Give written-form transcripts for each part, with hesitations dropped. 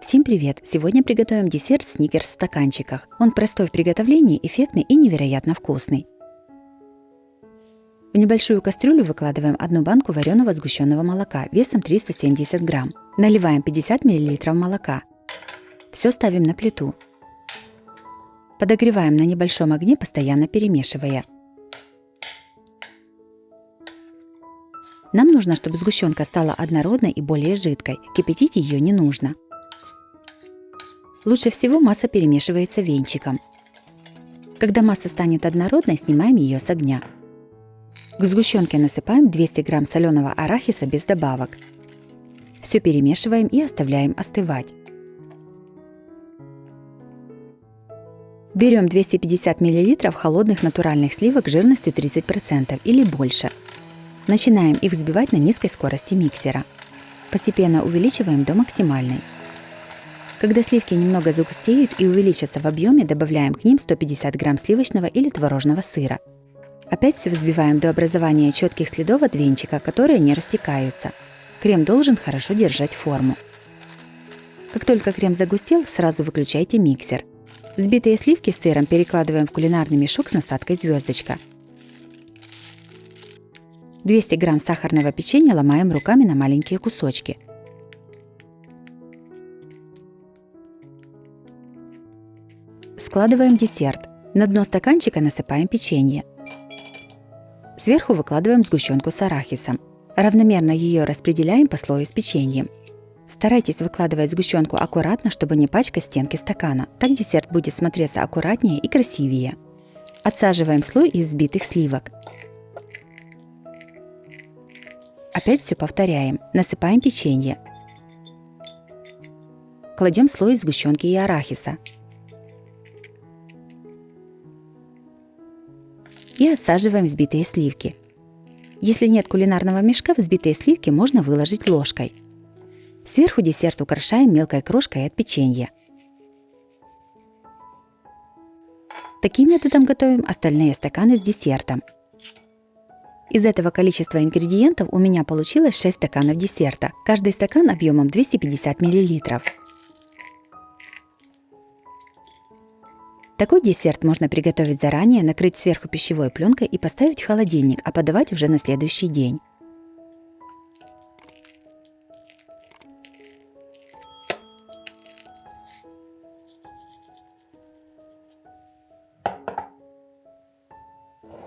Всем привет! Сегодня приготовим десерт сникерс в стаканчиках. Он простой в приготовлении, эффектный и невероятно вкусный. В небольшую кастрюлю выкладываем одну банку вареного сгущенного молока весом 370 грамм. Наливаем 50 мл молока. Все ставим на плиту. Подогреваем на небольшом огне, постоянно перемешивая. Нам нужно, чтобы сгущенка стала однородной и более жидкой. Кипятить ее не нужно. Лучше всего масса перемешивается венчиком. Когда масса станет однородной, снимаем ее с огня. К сгущенке насыпаем 200 грамм соленого арахиса без добавок. Все перемешиваем и оставляем остывать. Берем 250 мл холодных натуральных сливок жирностью 30% или больше. Начинаем их взбивать на низкой скорости миксера. Постепенно увеличиваем до максимальной. Когда сливки немного загустеют и увеличатся в объеме, добавляем к ним 150 грамм сливочного или творожного сыра. Опять все взбиваем до образования четких следов от венчика, которые не растекаются. Крем должен хорошо держать форму. Как только крем загустел, сразу выключайте миксер. Взбитые сливки с сыром перекладываем в кулинарный мешок с насадкой звездочка. 200 грамм сахарного печенья ломаем руками на маленькие кусочки. Складываем десерт. На дно стаканчика насыпаем печенье. Сверху выкладываем сгущенку с арахисом. Равномерно ее распределяем по слою с печеньем. Старайтесь выкладывать сгущенку аккуратно, чтобы не пачкать стенки стакана. Так десерт будет смотреться аккуратнее и красивее. Отсаживаем слой из взбитых сливок. Опять все повторяем. Насыпаем печенье. Кладем слой из сгущенки и арахиса. И отсаживаем взбитые сливки. Если нет кулинарного мешка, взбитые сливки можно выложить ложкой. Сверху десерт украшаем мелкой крошкой от печенья. Таким методом готовим остальные стаканы с десертом. Из этого количества ингредиентов у меня получилось 6 стаканов десерта. Каждый стакан объемом 250 мл. Такой десерт можно приготовить заранее, накрыть сверху пищевой пленкой и поставить в холодильник, а подавать уже на следующий день.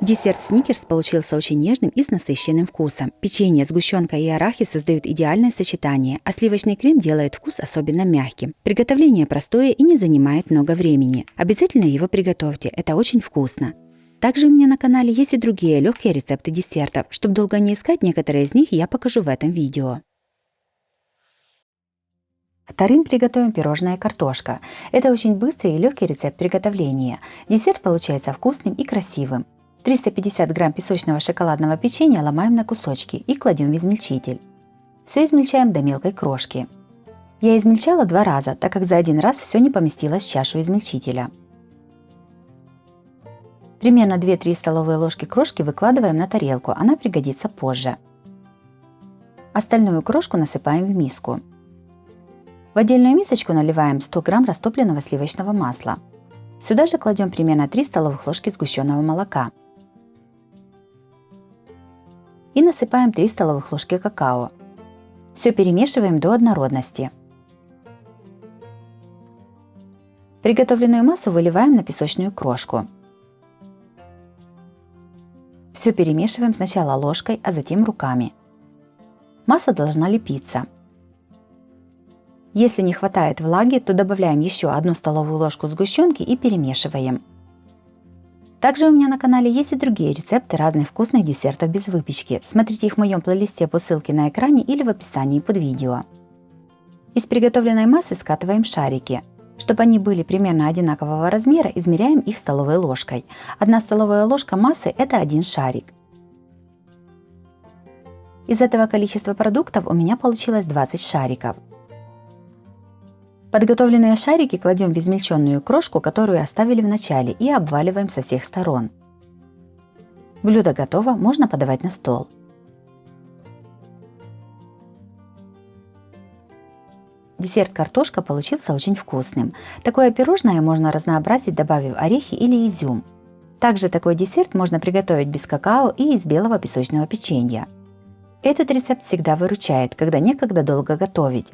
Десерт сникерс получился очень нежным и с насыщенным вкусом. Печенье, сгущенка и арахис создают идеальное сочетание, а сливочный крем делает вкус особенно мягким. Приготовление простое и не занимает много времени. Обязательно его приготовьте, это очень вкусно. Также у меня на канале есть и другие легкие рецепты десертов. Чтобы долго не искать, некоторые из них я покажу в этом видео. Вторым приготовим пирожное картошка. Это очень быстрый и легкий рецепт приготовления. Десерт получается вкусным и красивым. 350 грамм песочного шоколадного печенья ломаем на кусочки и кладем в измельчитель. Все измельчаем до мелкой крошки. Я измельчала 2 раза, так как за один раз все не поместилось в чашу измельчителя. Примерно 2-3 столовые ложки крошки выкладываем на тарелку, она пригодится позже. Остальную крошку насыпаем в миску. В отдельную мисочку наливаем 100 грамм растопленного сливочного масла. Сюда же кладем примерно 3 столовых ложки сгущенного молока. И насыпаем 3 столовых ложки какао. Все перемешиваем до однородности. Приготовленную массу выливаем на песочную крошку. Все перемешиваем сначала ложкой, а затем руками. Масса должна лепиться. Если не хватает влаги, то добавляем еще 1 столовую ложку сгущенки и перемешиваем. Также у меня на канале есть и другие рецепты разных вкусных десертов без выпечки. Смотрите их в моем плейлисте по ссылке на экране или в описании под видео. Из приготовленной массы скатываем шарики. Чтобы они были примерно одинакового размера, измеряем их столовой ложкой. 1 столовая ложка массы – это 1 шарик. Из этого количества продуктов у меня получилось 20 шариков. Подготовленные шарики кладем в измельченную крошку, которую оставили в начале, и обваливаем со всех сторон. Блюдо готово, можно подавать на стол. Десерт картошка получился очень вкусным. Такое пирожное можно разнообразить, добавив орехи или изюм. Также такой десерт можно приготовить без какао и из белого песочного печенья. Этот рецепт всегда выручает, когда некогда долго готовить.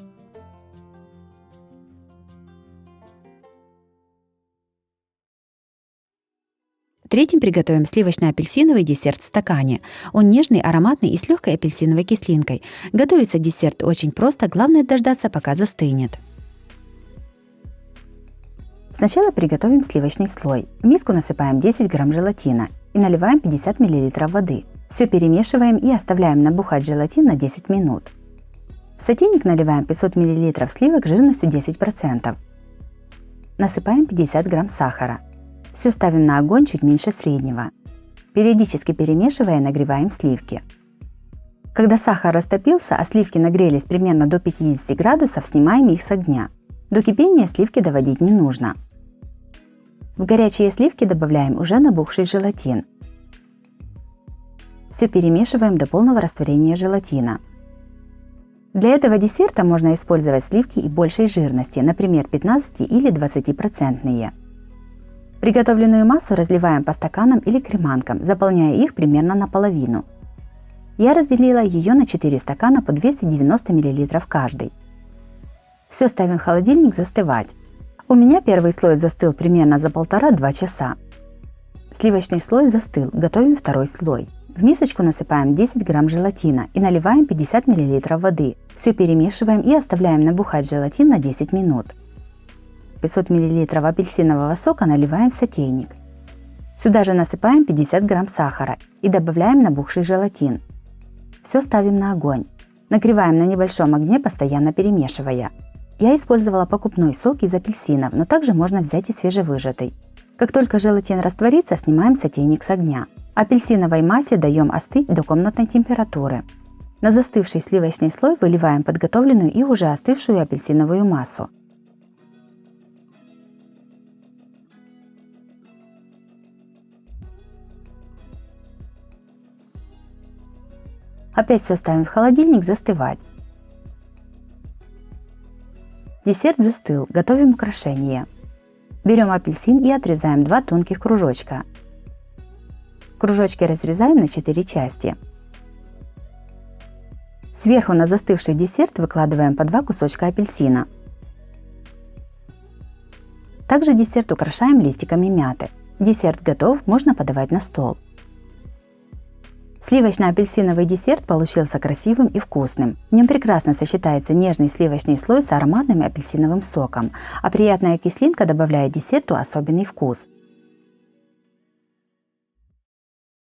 Третьим приготовим сливочно-апельсиновый десерт в стакане. Он нежный, ароматный и с легкой апельсиновой кислинкой. Готовится десерт очень просто, главное дождаться, пока застынет. Сначала приготовим сливочный слой. В миску насыпаем 10 грамм желатина и наливаем 50 мл воды. Все перемешиваем и оставляем набухать желатин на 10 минут. В сотейник наливаем 500 мл сливок жирностью 10%. Насыпаем 50 грамм сахара. Все ставим на огонь чуть меньше среднего. Периодически перемешивая, нагреваем сливки. Когда сахар растопился, а сливки нагрелись примерно до 50 градусов, снимаем их с огня. До кипения сливки доводить не нужно. В горячие сливки добавляем уже набухший желатин. Все перемешиваем до полного растворения желатина. Для этого десерта можно использовать сливки и большей жирности, например, 15 или 20%. Приготовленную массу разливаем по стаканам или креманкам, заполняя их примерно наполовину. Я разделила ее на 4 стакана по 290 мл каждый. Все ставим в холодильник застывать. У меня первый слой застыл примерно за 1,5–2 часа. Сливочный слой застыл, готовим второй слой. В мисочку насыпаем 10 грамм желатина и наливаем 50 мл воды. Все перемешиваем и оставляем набухать желатин на 10 минут. 500 мл апельсинового сока наливаем в сотейник. Сюда же насыпаем 50 грамм сахара и добавляем набухший желатин. Все ставим на огонь. Нагреваем на небольшом огне, постоянно перемешивая. Я использовала покупной сок из апельсинов, но также можно взять и свежевыжатый. Как только желатин растворится, снимаем сотейник с огня. Апельсиновой массе даем остыть до комнатной температуры. На застывший сливочный слой выливаем подготовленную и уже остывшую апельсиновую массу. Опять все ставим в холодильник застывать. Десерт застыл, готовим украшение. Берем апельсин и отрезаем 2 тонких кружочка. Кружочки разрезаем на 4 части. Сверху на застывший десерт выкладываем по 2 кусочка апельсина. Также десерт украшаем листиками мяты. Десерт готов, можно подавать на стол. Сливочно-апельсиновый десерт получился красивым и вкусным. В нем прекрасно сочетается нежный сливочный слой с ароматным апельсиновым соком, а приятная кислинка добавляет десерту особенный вкус.